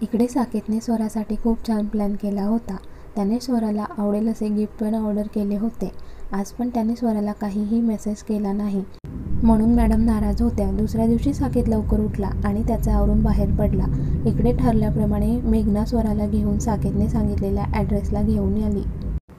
इकडे साकेतने स्वरासाठी खूप छान प्लॅन केला होता. त्याने स्वराला आवडेल असे गिफ्ट पण ऑर्डर केले होते. आज पण त्याने स्वराला काहीही मेसेज केला नाही, म्हणून मॅडम नाराज होत्या. दुसऱ्या दिवशी साकेत लवकर उठला आणि त्याचा आवरून बाहेर पडला. इकडे ठरल्याप्रमाणे मेघना स्वराला घेऊन साकेतने सांगितलेल्या ॲड्रेसला घेऊन आली.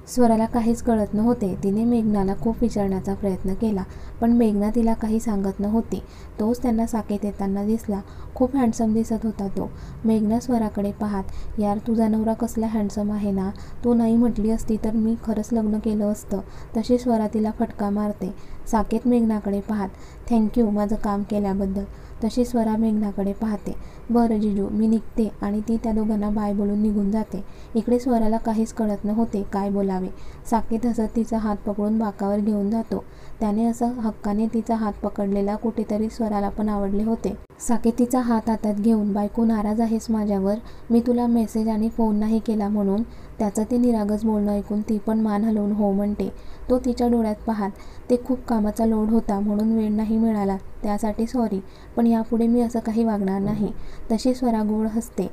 स्वराला काहीच कळत नव्हते. तिने मेघनाला खूप विचारण्याचा प्रयत्न केला, पण मेघना तिला काही सांगत नव्हती. तोच त्यांना साकेत येताना दिसला. खूप हँडसम दिसत होता तो. मेघना स्वराकडे पाहत, यार तुझा नवरा कसला हँडसम आहे ना. तू नाही म्हटली असती तर मी खरंच लग्न केलं असतं. तशी स्वरा तिला फटका मारते. साकेत मेघनाकडे पाहत, थँक्यू माझं काम केल्याबद्दल. तशी स्वरा मेघनाकडे पाहते. बरं जिजू मी निघते, आणि ती त्या दोघांना बाय बोलून निघून जाते. इकडे स्वराला काहीच कळत नव्हते काय बोलावे. साकेत हसत तिचा हात पकडून बाकावर घेऊन जातो. त्याने असं हक्काने तिचा हात पकडलेला कुठेतरी स्वराला पण आवडले होते. साकेत तिचा हात हातात घेऊन, बायको नाराज आहेस माझ्यावर, मी तुला मेसेज आणि फोन नाही केला म्हणून. त्याचं ते निरागस बोलणं ऐकून ती पण मान हलवून हो म्हणते. तो तिच्या डोळ्यात पाहत, ते खूप कामाचा लोड होता म्हणून वेळ नाही मिळाला, त्यासाठी सॉरी, पण यापुढे मी असं काही वागणार नाही. तशी स्वरा गोड हसते.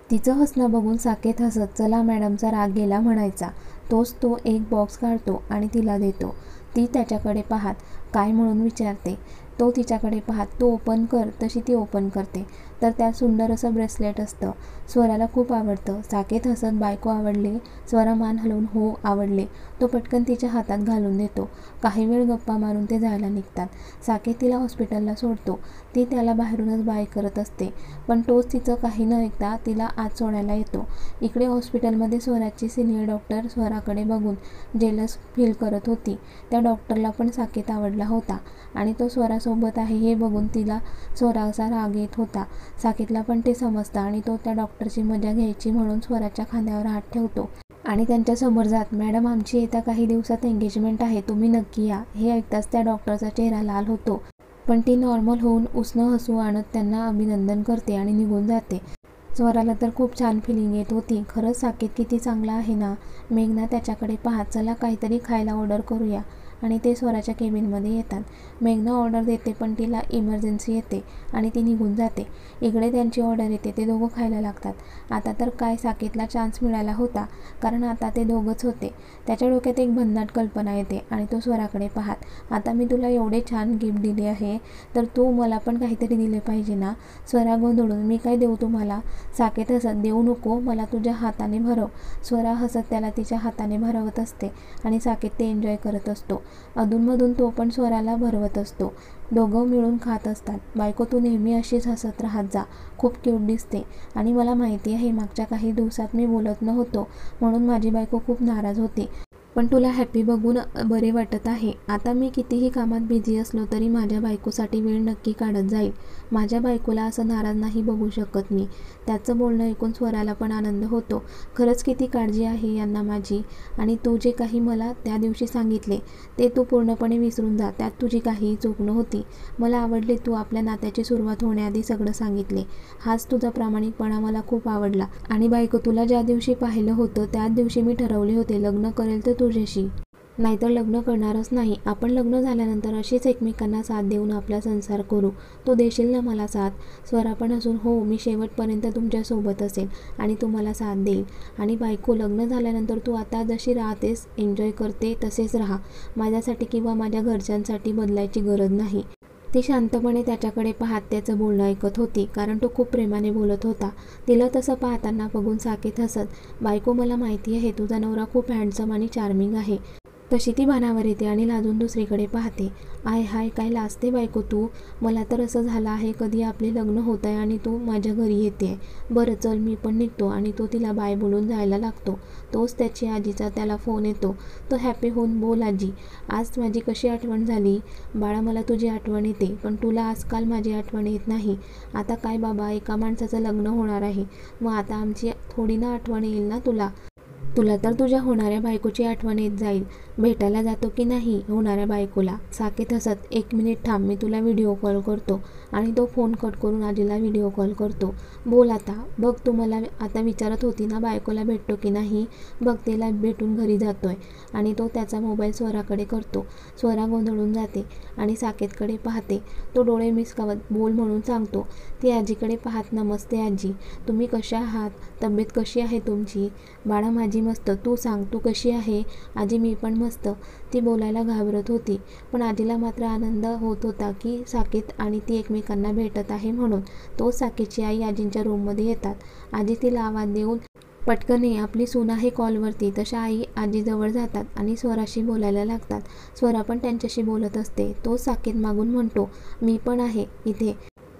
तिचं हसणं बघून साकेत हसत, चला मॅडमचा राग गेला म्हणायचा. तोच तो एक बॉक्स काढतो आणि तिला देतो. ती त्याच्याकडे पाहत, काय म्हणून विचारते. तो तिच्याकडे पाहत, तो ओपन कर. तशी ती ओपन करते, तर त्यात सुंदर असं ब्रेसलेट असतं. स्वराला खूप आवडतं. साकेत हसत, बायको आवडले. स्वरा मान हलवून हो आवडले. तो पटकन तिच्या हातात घालून देतो. काही वेळ गप्पा मारून ते जायला निघतात. साकेत तिला हॉस्पिटलला सोडतो. ती त्याला बाहेरूनच बाय करत असते, पण तोच तिचं काही न ऐकता तिला आत सोडायला येतो. इकडे हॉस्पिटलमध्ये स्वराची सिनियर डॉक्टर स्वराकडे बघून जेलस फील करत होती. त्या डॉक्टरला पण साकेत आवडला होता, आणि तो स्वरासोबत आहे हे बघून तिला स्वराचा राग येत होता. साकेतला पण ते समजतं, आणि तो त्या डॉक्टरची मजा घ्यायची म्हणून स्वराच्या खांद्यावर हात ठेवतो आणि त्यांच्या समोर जात, मॅडम आमची येत्या काही दिवसात एंगेजमेंट आहे, तुम्ही नक्की या. हे ऐकताच त्या डॉक्टरचा चेहरा लाल होतो, पण ती नॉर्मल होऊन उसनं हसू आणत त्यांना अभिनंदन करते आणि निघून जाते. स्वराला तर खूप छान फिलिंग येत होती. खरंच साकेत किती चांगला आहे ना. मेघना त्याच्याकडे पाहत, चला काहीतरी खायला ऑर्डर करूया, आणि ते स्वराच्या केबिनमध्ये येतात. मेघना ऑर्डर देते, पण तिला इमर्जन्सी येते आणि ती निघून जाते. इकडे त्यांची ऑर्डर येते. ते दोघं खायला लागतात. आता तर काय साकेतला चान्स मिळाला होता, कारण आता ते दोघंच होते. त्याच्या डोक्यात एक भन्नाट कल्पना येते आणि तो स्वराकडे पाहत, आता मी तुला एवढे छान गिफ्ट दिले आहे, तर तू मला पण काहीतरी दिले पाहिजे ना. स्वरा गोंधळून, मी काय देऊ तुम्हाला. साकेत हसत, देऊ नको, मला तुझ्या हाताने भरव. स्वरा हसत त्याला तिच्या हाताने भरवत असते आणि साकेत ते एन्जॉय करत असतो. अधूनमधून तो पण स्वराला भरवत असतो. दोघं मिळून खात असतात. बायको तू नेहमी अशीच हसत राहत जा, खूप क्यूट दिसते. आणि मला माहिती आहे मागच्या काही दिवसात मी बोलत नव्हतो म्हणून माझी बायको खूप नाराज होती, पण तुला हॅपी बघून बरे वाटत आहे. आता मी कितीही कामात बिझी असलो तरी माझ्या बायकोसाठी वेळ नक्की काढत जाईल. माझ्या बायकोला असं नाराज नाही बघू शकत मी. त्याचं बोलणं ऐकून स्वराला पण आनंद होतो. खरंच किती काळजी आहे यांना माझी. आणि तू जे काही मला त्या दिवशी सांगितले ते तू पूर्णपणे विसरून जा. त्यात तुझी काहीही चूक नव्हती. मला आवडले तू आपल्या नात्याची सुरुवात होण्याआधी सगळं सांगितले. हाच तुझा प्रामाणिकपणा मला खूप आवडला. आणि बायको तुला ज्या दिवशी पाहिलं होतं त्याच दिवशी मी ठरवले होते लग्न करेल तर तुझ्याशी, नाहीतर लग्न करणारच नाही. आपण लग्न झाल्यानंतर अशीच एकमेकांना साथ देऊन आपला संसार करू. तू देशील ना मला साथ. स्वरा पण हसून, हो मी शेवटपर्यंत तुमच्यासोबत असेल आणि तुम्हाला साथ देईल. आणि बायको लग्न झाल्यानंतर तू आता जशी राहतेस, एन्जॉय करते तसेच राहा. माझ्यासाठी किंवा माझ्या घरच्यांसाठी बदलायची गरज नाही. ती शांतपणे त्याच्याकडे पाहत त्याचं बोलणं ऐकत होती, कारण तो खूप प्रेमाने बोलत होता. तिला तसं पाहताना बघून साकेत हसत, बायको मला माहिती आहे तुझा नवरा खूप हँडसम आणि चार्मिंग आहे. तशी ती भानावर येते आणि लाजून दुसरीकडे पाहते. आय हाय काय लाजते बायको तू. मला तर असं झालं आहे कधी आपले लग्न होत आहे आणि तू माझ्या घरी येते. बरं चल मी पण निघतो. आणि तो तिला बाय बोलून जायला लागतो. तोच त्याची आजीचा त्याला फोन येतो. तो हॅपी होऊन, बोल आजी, आज माझी कशी आठवण झाली. बाळा मला तुझी आठवण येते, पण तुला आजकाल माझी आठवण येत नाही. आता काय बाबा, एका माणसाचं लग्न होणार आहे, मग आता आमची थोडी ना आठवण येईल ना तुला. तुला तर तुझ्या होणाऱ्या बायकोची आठवण येत जाईल. भेटायला जातो की नाही होणाऱ्या बायकोला? साकेत हसत, 1 मिनिट थांब, मी तुला व्हिडिओ कॉल करतो. आणि तो फोन कट करून आजीला व्हिडिओ कॉल करतो. बोल आता. बघ, तू मला आता विचारत होती ना बायकोला भेटतो की नाही? बघ, तिला भेटून घरी जातोय. आणि तो त्याचा मोबाईल स्वराकडे करतो. स्वरा गोंधळून जाते आणि साकेतकडे पाहते. तो डोळे मिसकावत बोल म्हणून सांगतो. ती आजीकडे पाहत, नमस्ते आजी, तुम्ही कशा आहात? तब्येत कशी आहे तुमची? बाळा माझी मस्त, तू सांग, तू कशी आहे? आजी मी पण मस्त. ती बोलायला घाबरत होती, पण आजीला मात्र आनंद होत होता की साकेत आणि ती एकमेकांना भेटत आहे म्हणून. तोच साकेतची आई आजींच्या रूममध्ये येतात. आजी तिला आवाज देऊन, पटकन ये, आपली सून आहे कॉलवरती. तशा आई आजीजवळ जातात आणि स्वराशी बोलायला लागतात. स्वरा पण त्यांच्याशी बोलत असते. तोच साकेत मागून म्हणतो, मी पण आहे इथे.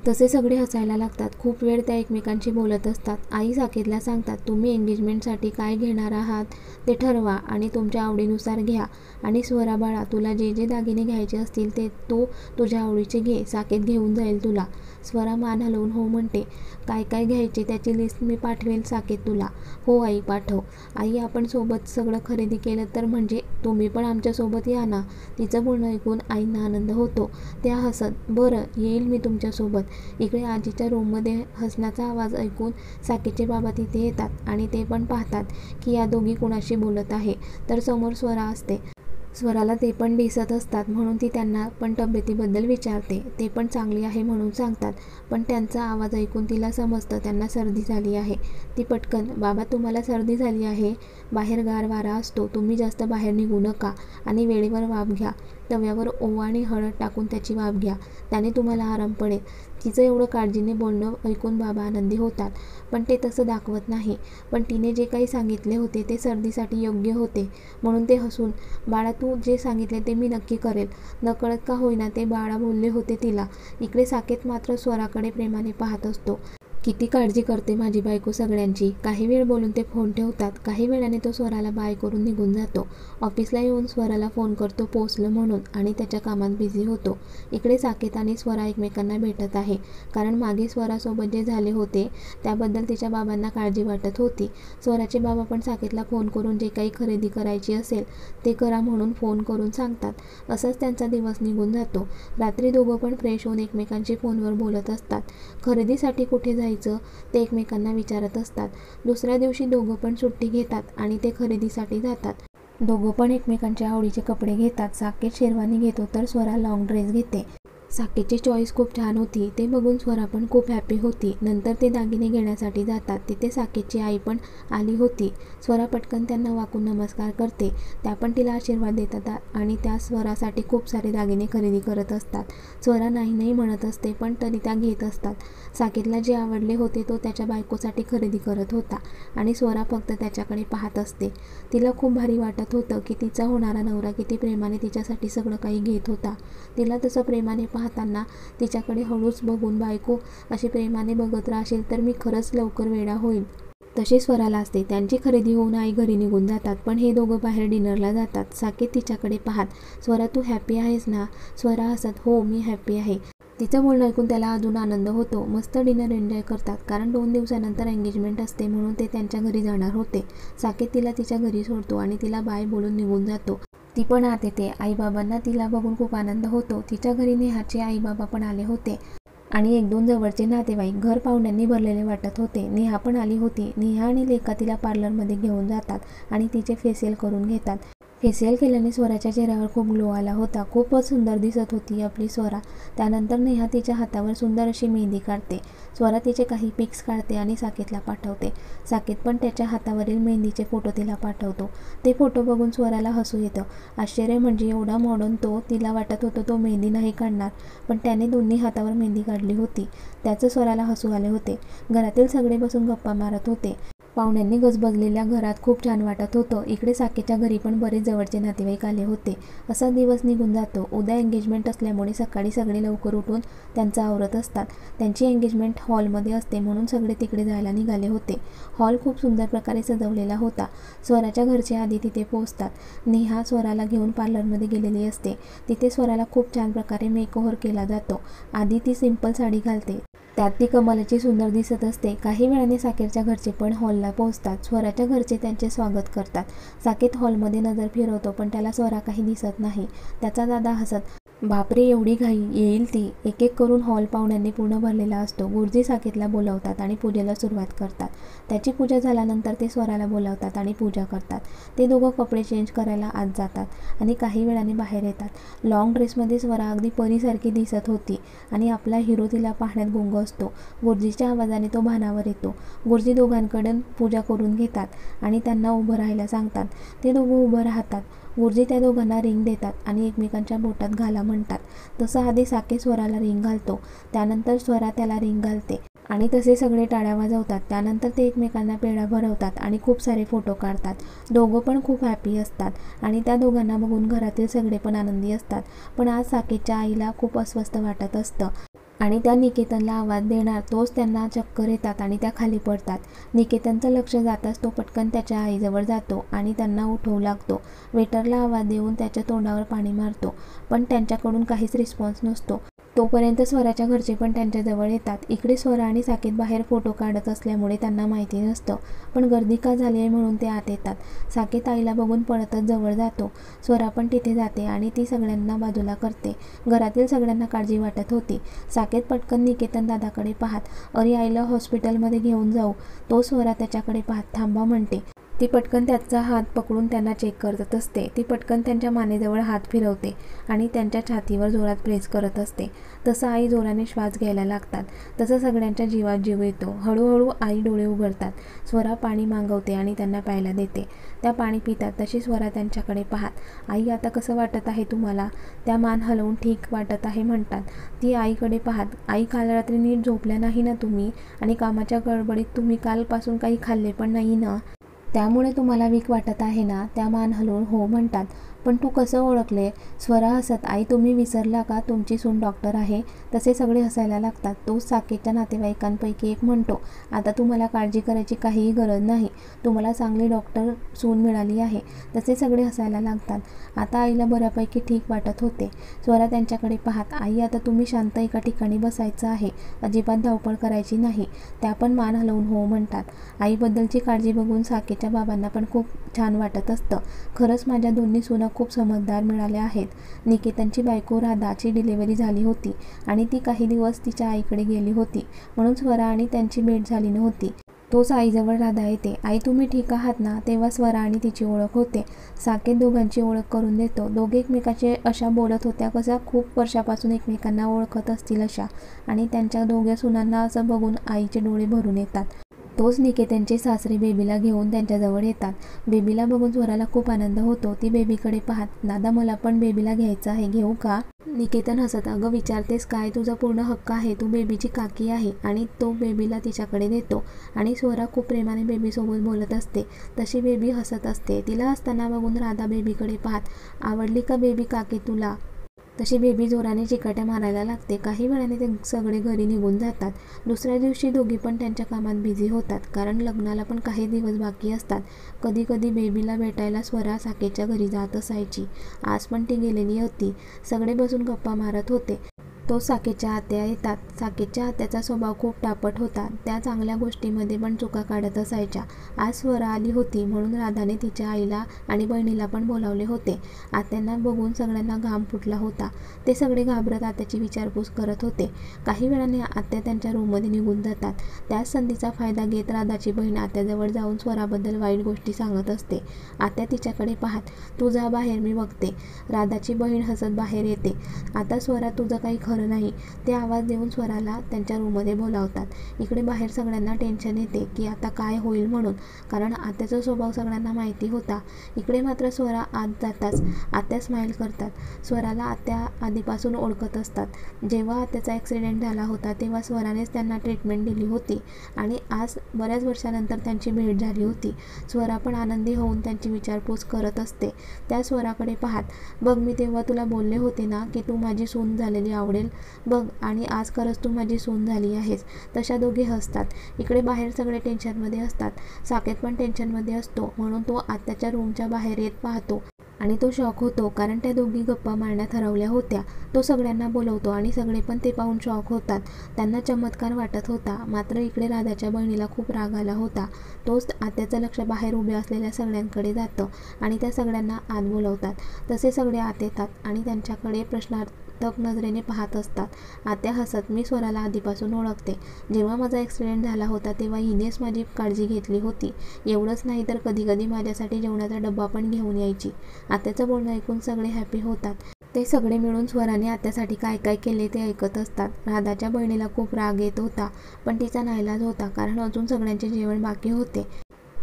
तसे सगळे हसायला लागतात. खूप वेळ त्या एकमेकांशी बोलत असतात. आई साकेतला सांगतात, तुम्ही एंगेजमेंटसाठी काय घेणार आहात ते ठरवा आणि तुमच्या आवडीनुसार घ्या. आणि स्वरा बाळा, तुला जे जे दागिने घ्यायचे असतील ते तू तुझ्या आवडीचे घे, साकेत घेऊन जाईल तुला. स्वरा मान हलवून हो म्हणते. काय काय घ्यायचे त्याची लिस्ट मी पाठवेल साकेत तुला. हो आई, पाठव. आई, आपण सोबत सगळं खरेदी केलं तर म्हणजे तुम्ही पण आमच्यासोबत या ना? तिचं बोलणं ऐकून आईंना आनंद होतो. त्या हसत, बरं येईल मी तुमच्यासोबत. इकडे आजीच्या रूममध्ये हसण्याचा आवाज ऐकून साकेतचे बाबा तिथे येतात आणि ते पण पाहतात की या दोघी कुणाशी बोलत आहे. तर समोर स्वरा असते. स्वराला ते पण दिसत असतात म्हणून ती त्यांना पण तब्येतीबद्दल विचारते. ते पण चांगली आहे म्हणून सांगतात. पण त्यांचा आवाज ऐकून तिला समजतं त्यांना सर्दी झाली आहे. ती पटकन, बाबा तुम्हाला सर्दी झाली आहे? बाहेर गार वारा असतो, तुम्ही जास्त बाहेर निघू नका आणि वेळेवर वाफ घ्या. तव्यावर ओवा आणि हळद टाकून त्याची वाफ घ्या, त्याने तुम्हाला आराम पडेल. तिचं एवढं काळजीने बोलणं ऐकून बाबा आनंदी होतात, पण ते तसं दाखवत नाही. पण तिने जे काही सांगितले होते ते सर्दीसाठी योग्य होते म्हणून ते हसून, बाळा तू जे सांगितले ते मी नक्की करेल. नकळत का होईना ते बाळा बोलले होते तिला. इकडे साकेत मात्र स्वराकडे प्रेमाने पाहत असतो. किती काळजी करते माझी बायको सगळ्यांची. काही वेळ बोलून ते फोन ठेवतात. काही वेळाने तो स्वराला बाय करून निघून जातो. ऑफिसला येऊन स्वराला फोन करतो पोचलं म्हणून आणि त्याच्या कामात बिझी होतो. इकडे साकेत आणि स्वरा एकमेकांना भेटत आहे, कारण मागे स्वरासोबत जे झाले होते त्याबद्दल तिच्या बाबांना काळजी वाटत होती. स्वराचे बाबा पण साकेतला फोन करून जे काही खरेदी करायची असेल ते करा म्हणून फोन करून सांगतात. असंच त्यांचा दिवस निघून जातो. रात्री दोघं पण फ्रेश होऊन एकमेकांशी फोनवर बोलत असतात. खरेदीसाठी कुठे जायचं ते एकमेकांना विचारत असतात. दुसऱ्या दिवशी दोघं पण सुट्टी घेतात आणि ते खरेदीसाठी जातात. दोघं पण एकमेकांच्या आवडीचे कपडे घेतात. साकेत शेरवानी घेतो तर स्वरा लॉंग ड्रेस घेते. साकेतची चॉईस खूप छान होती. ते बघून स्वरा पण खूप हॅपी होती. नंतर ते दागिने घेण्यासाठी जातात. तिथे साकेतची आई पण आली होती. स्वरा पटकन त्यांना वाकून नमस्कार करते. त्या पण तिला आशीर्वाद देतात आणि त्या स्वरासाठी खूप सारे दागिने खरेदी करत असतात. स्वरा नाही नाही म्हणत असते, पण तरी त्या घेत असतात. साकेतला जे आवडले होते तो त्याच्या बायकोसाठी खरेदी करत होता आणि स्वरा फक्त त्याच्याकडे पाहत असते. तिला खूप भारी वाटत होतं की तिचा होणारा नवरा किती प्रेमाने तिच्यासाठी सगळं काही घेत होता. तिला तसं प्रेमाने पाहताना तिच्याकडे हळूच बघून, बायको अशी प्रेमाने बघत राहशील तर मी खरंच लवकर वेडा होईल. तसे स्वराला असते. त्यांची खरेदी होऊन आई घरी निघून जातात. पण हे दोघं बाहेर डिनरला जातात. साकेत तिच्याकडे पाहत, स्वरा तू हॅपी आहेस ना? स्वरा हसत, हो मी हॅपी आहे. तिचं बोलणं ऐकून त्याला अजून आनंद होतो. मस्त डिनर एन्जॉय करतात, कारण 2 दिवसानंतर एंगेजमेंट असते म्हणून ते त्यांच्या घरी जाणार होते. साकेत तिला तिच्या घरी सोडतो आणि तिला बाय बोलून निघून जातो. ती पण आत येते. आईबाबांना तिला बघून खूप आनंद होतो. तिच्या घरी नेहाचे आईबाबा पण आले होते आणि 1-2 जवळचे नातेवाईक. घर पाहुण्यांनी भरलेले वाटत होते. नेहा पण आली होती. नेहा आणि लेका तिला पार्लरमध्ये घेऊन जातात आणि तिचे फेशियल करून घेतात. फेशियल केल्याने स्वराच्या चेहऱ्यावर खूप ग्लो आला होता. खूपच सुंदर दिसत होती आपली स्वरा. त्यानंतर नेहा तिच्या हातावर सुंदर अशी मेहंदी काढते. स्वरा तिचे काही पिक्स काढते आणि साकेतला पाठवते. साकेत पण त्याच्या हातावरील मेहंदीचे फोटो तिला पाठवतो. ते फोटो बघून स्वराला हसू येतं. आश्चर्य म्हणजे एवढा मॉडर्न तो. तिला वाटत होतं तो मेहंदी नाही काढणार, पण त्याने दोन्ही हातावर मेहंदी काढली होती. त्याचं स्वराला हसू आले होते. घरातील सगळे बसून गप्पा मारत होते. पाहुण्यांनी गजबजलेल्या घरात खूप छान वाटत होतं. इकडे साकेतच्या घरी पण बरेच जवळचे नातेवाईक आले होते. असा दिवस निघून जातो. उद्या एंगेजमेंट असल्यामुळे सकाळी सगळे लवकर उठून त्यांचं आवरत असतात. त्यांची एंगेजमेंट हॉलमध्ये असते म्हणून सगळे तिकडे जायला निघाले होते. हॉल खूप सुंदर प्रकारे सजवलेला होता. स्वराच्या घरचे आधी तिथे पोहोचतात. नेहा स्वराला घेऊन पार्लरमध्ये गेलेली असते. तिथे स्वराला खूप छान प्रकारे मेकओव्हर केला जातो. आधी ती सिंपल साडी घालते, त्यात ती कमालीची सुंदर दिसत असते. काही वेळाने साकेतच्या घरचे पण हॉलला हॉलला पोहोचतात. स्वराच्या घरचे त्यांचे स्वागत करतात. साकेत हॉलमध्ये नजर फिरवतो पण त्याला स्वरा काही दिसत नाही. त्याचा दादा हसत, बापरे एवढी घाई, येईल ती. एक एक करून हॉल पाहुण्यांनी पूर्ण भरलेला असतो. गुरुजी साकेतला बोलावतात आणि पूजेला सुरुवात करतात. त्याची पूजा झाल्यानंतर ते स्वराला बोलावतात आणि पूजा करतात. ते दोघं कपडे चेंज करायला आत जातात आणि काही वेळाने बाहेर येतात. लॉंग ड्रेसमध्ये स्वरा अगदी परीसारखी दिसत होती आणि आपला हिरो तिला पाहण्यात गुंग असतो. गुरुजीच्या आवाजाने तो भानावर येतो. गुरुजी दोघांकडून पूजा करून घेतात आणि त्यांना उभं राहायला सांगतात. ते दोघं उभं राहतात. गुरुजी त्या दोघांना रिंग देतात आणि एकमेकांच्या बोटात घाला म्हणतात. तसं आधी साकेत स्वराला रिंग घालतो, त्यानंतर स्वरा त्याला रिंग घालते आणि तसे सगळे टाळ्या वाजवतात. त्यानंतर ते एकमेकांना पेढा भरवतात आणि खूप सारे फोटो काढतात. दोघं पण खूप हॅपी असतात आणि त्या दोघांना बघून घरातील सगळे पण आनंदी असतात. पण आज साकेतच्या आईला खूप अस्वस्थ वाटत असतं आणि त्या निकेतनला आवाज देणार तोच त्यांना चक्कर येतात आणि त्या खाली पडतात. निकेतनचं लक्ष जाताच तो पटकन त्याच्या आईजवळ जातो आणि त्यांना उठवू लागतो. वेटरला आवाज देऊन त्याच्या तोंडावर पाणी मारतो पण त्यांच्याकडून काहीच रिस्पॉन्स नसतो. तोपर्यंत स्वराच्या घरचे पण त्यांच्याजवळ येतात. इकडे स्वरा आणि साकेत बाहेर फोटो काढत असल्यामुळे त्यांना माहिती नसतं पण गर्दी का झाली आहे म्हणून ते आत येतात. साकेत आईला बघून पळतच जवळ जातो. स्वरा पण तिथे जाते आणि ती सगळ्यांना बाजूला करते. घरातील सगळ्यांना काळजी वाटत होती. साकेत पटकन निकेतन दादाकडे पाहत, अरे आईला हॉस्पिटलमध्ये घेऊन जाऊ. तो स्वरा त्याच्याकडे पाहत थांबा म्हणते. ती पटकन त्याचा हात पकडून त्यांना चेक करत असते. ती पटकन त्यांच्या मानेजवळ हात फिरवते आणि त्यांच्या छातीवर जोरात प्रेस करत असते. तसं आई जोराने श्वास घ्यायला लागतात. तसं सगळ्यांच्या जीवात जीव येतो. हळूहळू आई डोळे उघडतात. स्वरा पाणी मागवते आणि त्यांना प्यायला देते. त्या पाणी पितात. तशी स्वरा त्यांच्याकडे पाहत, आई आता कसं वाटत आहे तुम्हाला? त्या मान हलवून ठीक वाटत आहे म्हणतात. ती आईकडे पाहत, आई काल रात्री नीट झोपल्या नाही ना तुम्ही? आणि कामाच्या गडबडीत तुम्ही कालपासून काही खाल्ले पण नाही ना? त्यामुळे तुम्हाला वीक वाटत आहे ना? त्या मान हलवून हो म्हणतात. पण तू कसं ओळखले? स्वरा हसत, आई तुम्ही विसरला का तुमची सून डॉक्टर आहे? तसे सगळे हसायला लागतात. तो साकेतच्या नातेवाईकांपैकी एक म्हणतो, आता तुम्हाला काळजी करायची काहीही गरज नाही. तुम्हाला चांगली डॉक्टर सून मिळाली आहे. तसे सगळे हसायला लागतात. आता आईला बऱ्यापैकी ठीक वाटत होते. स्वरा त्यांच्याकडे पाहत, आई आता तुम्ही शांत एका ठिकाणी बसायचं आहे. अजिबात धावपळ करायची नाही. त्या पण मान हलवून हो म्हणतात. आईबद्दलची काळजी बघून साकेतच्या बाबांना पण खूप छान वाटत असतं. खरंच माझ्या दोन्ही सुना खूप समजदार मिळाल्या आहेत. निकेतनची बायको राधाची डिलिव्हरी झाली होती आणि ती काही दिवस तिच्या आईकडे गेली होती म्हणून स्वरा आणि त्यांची भेट झाली नव्हती. तोच आईजवळ राधा येते. आई तुम्ही ठीक आहात ना? तेव्हा स्वरा आणि तिची ओळख होते. साकेत दोघांची ओळख करून देतो. दोघे एकमेकांशी अशा बोलत होत्या कशा खूप वर्षापासून एकमेकांना ओळखत असतील अशा. आणि त्यांच्या दोघ्या सुनांना असं बघून आईचे डोळे भरून येतात. तोच निकेतनचे सासरे बेबीला घेऊन त्यांच्याजवळ येतात. बेबीला बघून स्वराला खूप आनंद होतो. ती बेबीकडे पाहत, दादा मला पण बेबीला घ्यायचं आहे, घेऊ का? निकेतन हसत, अगं विचारतेस काय? तुझा पूर्ण हक्क आहे. तू बेबीची काकी आहे. आणि तो बेबीला तिच्याकडे देतो आणि स्वरा खूप प्रेमाने बेबीसोबत बोलत असते. तशी बेबी हसत असते. तिला हसताना बघून राधा बेबीकडे पाहत, आवडली का बेबी काकी तुला? तशी बेबी जोराने चिकाट्या मारायला लागते. काही वेळाने ते सगळे घरी निघून जातात. दुसऱ्या दिवशी दोघी पण त्यांच्या कामात बिझी होतात कारण लग्नाला पण काही दिवस बाकी असतात. कधी कधी बेबीला भेटायला स्वरा साकेतच्या घरी जात असायची. आज पण ती गेलेली होती. सगळे बसून गप्पा मारत होते. तो साकेतच्या आत्या येतात. साकेतच्या आत्याचा स्वभाव खूप तापट होता. त्या चांगल्या गोष्टीमध्ये पण चुका काढत असायच्या. आज स्वरा आली होती म्हणून राधाने तिच्या आईला आणि बहिणीला पण बोलावले होते. आत्यांना बघून सगळ्यांना घाम फुटला होता. ते सगळे घाबरत आत्याची विचारपूस करत होते. काही वेळाने आत्या त्यांच्या रूममध्ये निघून जातात. त्याच संधीचा फायदा घेत राधाची बहीण आत्याजवळ जाऊन स्वराबद्दल वाईट गोष्टी सांगत असते. आत्या तिच्याकडे पाहत, तू जा बाहेर मी बघते. राधाची बहीण हसत बाहेर येते. आता स्वरा तुझं काही खरं नाही. ते आवाज देऊन स्वराला त्यांच्या रूममध्ये बोलावतात. इकडे बाहेर सगळ्यांना टेन्शन येते की आता काय होईल म्हणून, कारण आत्याचा स्वभाव सगळ्यांना माहिती होता. इकडे मात्र स्वरा आत जाताच आत्या स्माईल करतात. स्वराला आत्या आधीपासून ओळखत असतात. जेव्हा आत्याचा ॲक्सिडेंट झाला होता तेव्हा स्वरानेच त्यांना ट्रीटमेंट दिली होती आणि आज बऱ्याच वर्षानंतर त्यांची भेट झाली होती. स्वरा पण आनंदी होऊन त्यांची विचारपूस करत असते. त्या स्वराकडे पाहत, बघ मी तेव्हा तुला बोलले होते ना की तू माझी सून झालेली आवडेल बघ, आणि आज खरंच तू माझी सून झाली आहेस. तशा दोघे हसतात. इकडे बाहेर सगळे टेन्शनमध्ये असतात. साकेत पण टेन्शनमध्ये असतो म्हणून तो आत्याच्या रूमच्या बाहेर येत पाहतो. आणि तो शॉक होतो कारण त्या दोघी गप्पा मारण्यात ठरवल्या होत्या. तो सगळ्यांना बोलवतो आणि सगळे पण ते पाहून शॉक होतात. त्यांना चमत्कार वाटत होता. मात्र इकडे राधाच्या बहिणीला खूप राग आला होता. तोच आत्याचं लक्ष बाहेर उभ्या असलेल्या सगळ्यांकडे जातं आणि त्या सगळ्यांना आत बोलवतात. तसे सगळे आत येतात आणि त्यांच्याकडे प्रश्नार्थक नजरेने पाहत असतात. आत्या हसत, मी स्वराला आधीपासून ओळखते. जेव्हा माझा ॲक्सिडेंट झाला होता तेव्हा हिनेच माझी काळजी घेतली होती. एवढंच नाही तर कधी कधी माझ्यासाठी जेवणाचा डब्बा पण घेऊन यायची. आत्याचं बोलणं ऐकून सगळे हॅपी होतात. ते सगळे मिळून स्वराने आत्यासाठी काय काय केले ते ऐकत असतात. राधाच्या बहिणीला खूप राग येत होता पण तिचा नाईलाज होता कारण अजून सगळ्यांचे जेवण बाकी होते.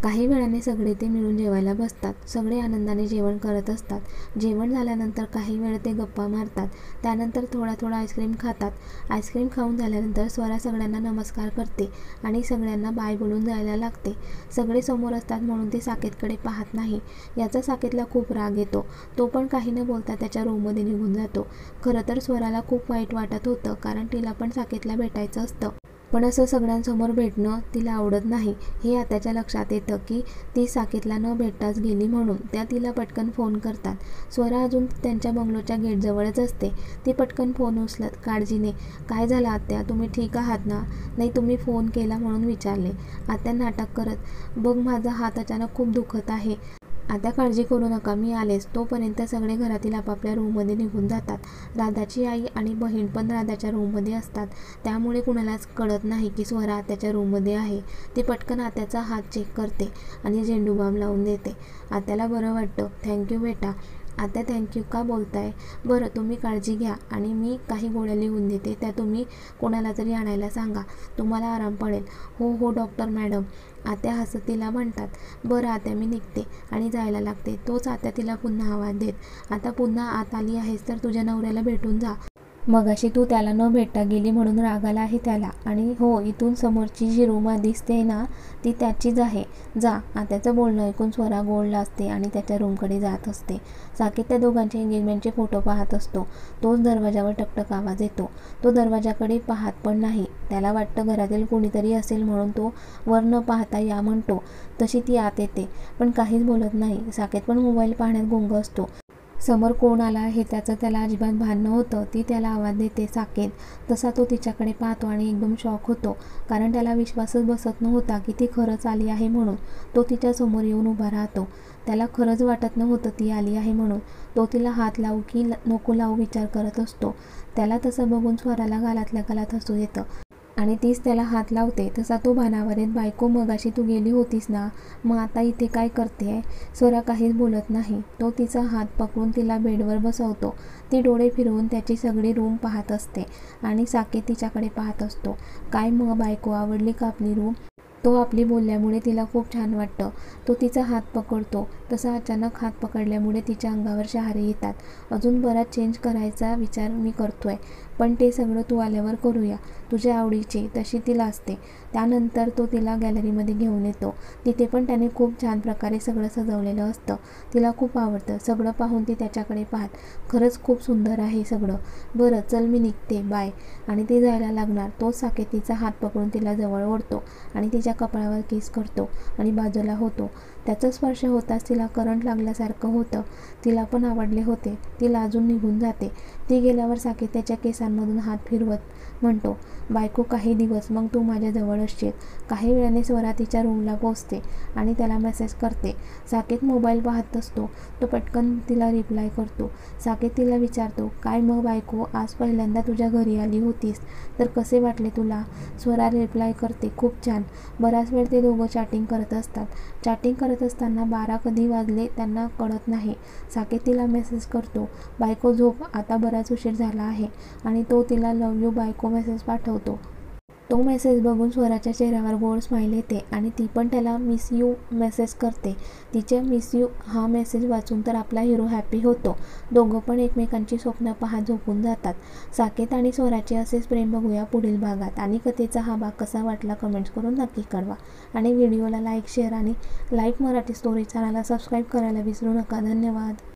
काही वेळाने सगळे ते मिळून जेवायला बसतात. सगळे आनंदाने जेवण करत असतात. जेवण झाल्यानंतर काही वेळ ते गप्पा मारतात. त्यानंतर थोडा आईस्क्रीम खातात. आईस्क्रीम खाऊन झाल्यानंतर स्वरा सगळ्यांना नमस्कार करते आणि सगळ्यांना बाय बोलून जायला लागते. सगळे समोर असतात म्हणून ती साकेतकडे पाहत नाही. याचा साकेतला खूप राग येतो. तो पण काही न बोलता त्याच्या रूममध्ये निघून जातो. खरं तर स्वराला खूप वाईट वाटत होतं कारण तिला पण साकेतला भेटायचं असतं. पण असं सगळ्यांसमोर भेटणं तिला आवडत नाही. हे आत्याच्या लक्षात येतं की ती साकेतला न भेटताच गेली म्हणून. त्या तिला पटकन फोन करतात. स्वरा अजून त्यांच्या बंगलोच्या गेटजवळच असते. ती पटकन फोन उचलत काळजीने, काय झालं आत्या, तुम्ही ठीक आहात ना? नाही, तुम्ही फोन केला म्हणून विचारले. आत्या नाटक करत, बघ माझा हात अचानक खूप दुखत आहे. आता काळजी करू नका, मी आलेच. तोपर्यंत सगळे घरातील आपापल्या रूममध्ये निघून जातात. राधाची आई आणि बहीण पण राधाच्या रूममध्ये असतात. त्यामुळे कुणालाच कळत नाही की स्वरा आत्याच्या रूममध्ये आहे. ती पटकन आत्याचा हात चेक करते आणि झेंडूबाम लावून देते. आत्याला बरं वाटतं. थँक्यू बेटा. आत्या थँक्यू का बोलताय? बरं, तुम्ही काळजी घ्या आणि मी काही गोळ्या लिहून देते, त्या तुम्ही कोणाला तरी आणायला सांगा, तुम्हाला आराम पडेल. हो हो डॉक्टर मॅडम, आत्या हसत तिला म्हणतात. बरं आत्या, मी निघते आणि जायला लागते. तोच आत्या तिला पुन्हा आवाज देत, आता पुन्हा आत आली आहेस तर तुझ्या नवऱ्याला भेटून जा. मगाशी तू त्याला न भेटता गेली म्हणून राग आला आहे त्याला. आणि हो, इथून समोरची जी रूम दिसते ना ती त्याचीच आहे. जा. आत्याचं बोलणं ऐकून स्वरा गोड लाजते आणि त्याच्या रूमकडे जात असते. साकेत त्या दोघांचे एंगेजमेंटचे फोटो पाहत असतो. तोच दरवाजावर टकटक आवाज येतो. तो दरवाजाकडे पाहत पण नाही. त्याला वाटतं घरातील कोणीतरी असेल म्हणून तो वर न पाहता या म्हणतो. तशी ती आत येते पण काहीच बोलत नाही. साकेत पण मोबाईल पाहण्यात गुंग असतो. समोर कोण आला हे त्याचं त्याला अजिबात भान नव्हतं. ती त्याला आवाज देते, साकेत. तसा तो तिच्याकडे पाहतो आणि एकदम शॉक होतो कारण त्याला विश्वासच बसत नव्हता की ती खरंच आली आहे म्हणून. तो तिच्या समोर येऊन उभा राहतो. त्याला खरंच वाटत नव्हतं ती आली आहे म्हणून. तो तिला हात लावू की नको लावू विचार करत असतो. त्याला तसं बघून स्वराला गालातल्या गालात हसू येतं आणि तीच त्याला हात लावते. तसा तो भानावर येत, बायको मगाशी तू गेली होतीस ना, मग आता इथे काय करतेय? स्वरा काहीच बोलत नाही. तो तिचा हात पकडून तिला बेडवर बसवतो. ती डोळे फिरवून त्याची सगळी रूम पाहत असते आणि साकेत तिच्याकडे पाहत असतो. काय मग बायको, आवडली का आपली रूम? तो आपली बोलल्यामुळे तिला खूप छान वाटतं. तो तिचा हात पकडतो. तसा अचानक हात पकडल्यामुळे तिच्या अंगावर शहारे येतात. अजून बराच चेंज करायचा विचार मी करतोय, पण ते सगळं तू आल्यावर करूया. तुझ्या आवडीची तशी ती लाजते. त्यानंतर तो तिला गॅलरीमध्ये घेऊन येतो. तिथे पण त्याने खूप छान प्रकारे सगळं सजवलेलं असतं. तिला खूप आवडतं. सगळं पाहून ती त्याच्याकडे पाहत, खरंच खूप सुंदर आहे सगळं. बरं चल, मी निघते, बाय. आणि ती जायला लागणार. तोच साकेत तिचा हात पकडून तिला जवळ ओढतो आणि तिच्या कपाळावर किस करतो आणि बाजूला होतो. त्याचा स्पर्श होताच तिला करंट लागल्यासारखं होतं. तिला पण आवडले होते. ती लाजून निघून जाते. ती गेल्यावर साकेत त्याच्या केसांमधून हात फिरवत म्हणतो, बायको, काही दिवस मग तू माझ्या जवळ असशील. काही वेळाने स्वरा तिच्या रूमला पोहोचते आणि त्याला मेसेज करते. साकेत मोबाईल पाहत असतो. तो पटकन तिला रिप्लाय करतो. साकेत तिला विचारतो, काय मग बायको, आज पहिल्यांदा तुझ्या घरी आली होतीस तर कसे वाटले तुला? स्वरा रिप्लाय करते, खूप छान. बराच वेळ ते दोघं चॅटिंग करत असतात. चॅटिंग करत असताना 12 कधी वाजले त्यांना कळत नाही. साकेत तिला मेसेज करतो, बायको झोप, आता बराच उशीर झाला आहे. आणि तो तिला लव्ह यू बायको मेसेज पाठवतो. तो मेसेज बघून स्वराच्या चेहऱ्यावर गोड स्माईल येते आणि ती पण त्याला मिस यू मेसेज करते. तिचे मिस यू हा मेसेज वाचून तर आपला हिरो हॅपी होतो. दोघं पण एकमेकांची स्वप्न पाहत झोपून जातात. साकेत आणि स्वराचे असेच प्रेम बघूया पुढील भागात. आणि कथेचा हा भाग कसा वाटला कमेंट्स करून नक्की कळवा. आणि व्हिडिओला लाईक, शेअर आणि लाईव्ह मराठी स्टोरी चॅनलला सबस्क्राईब करायला विसरू नका. धन्यवाद.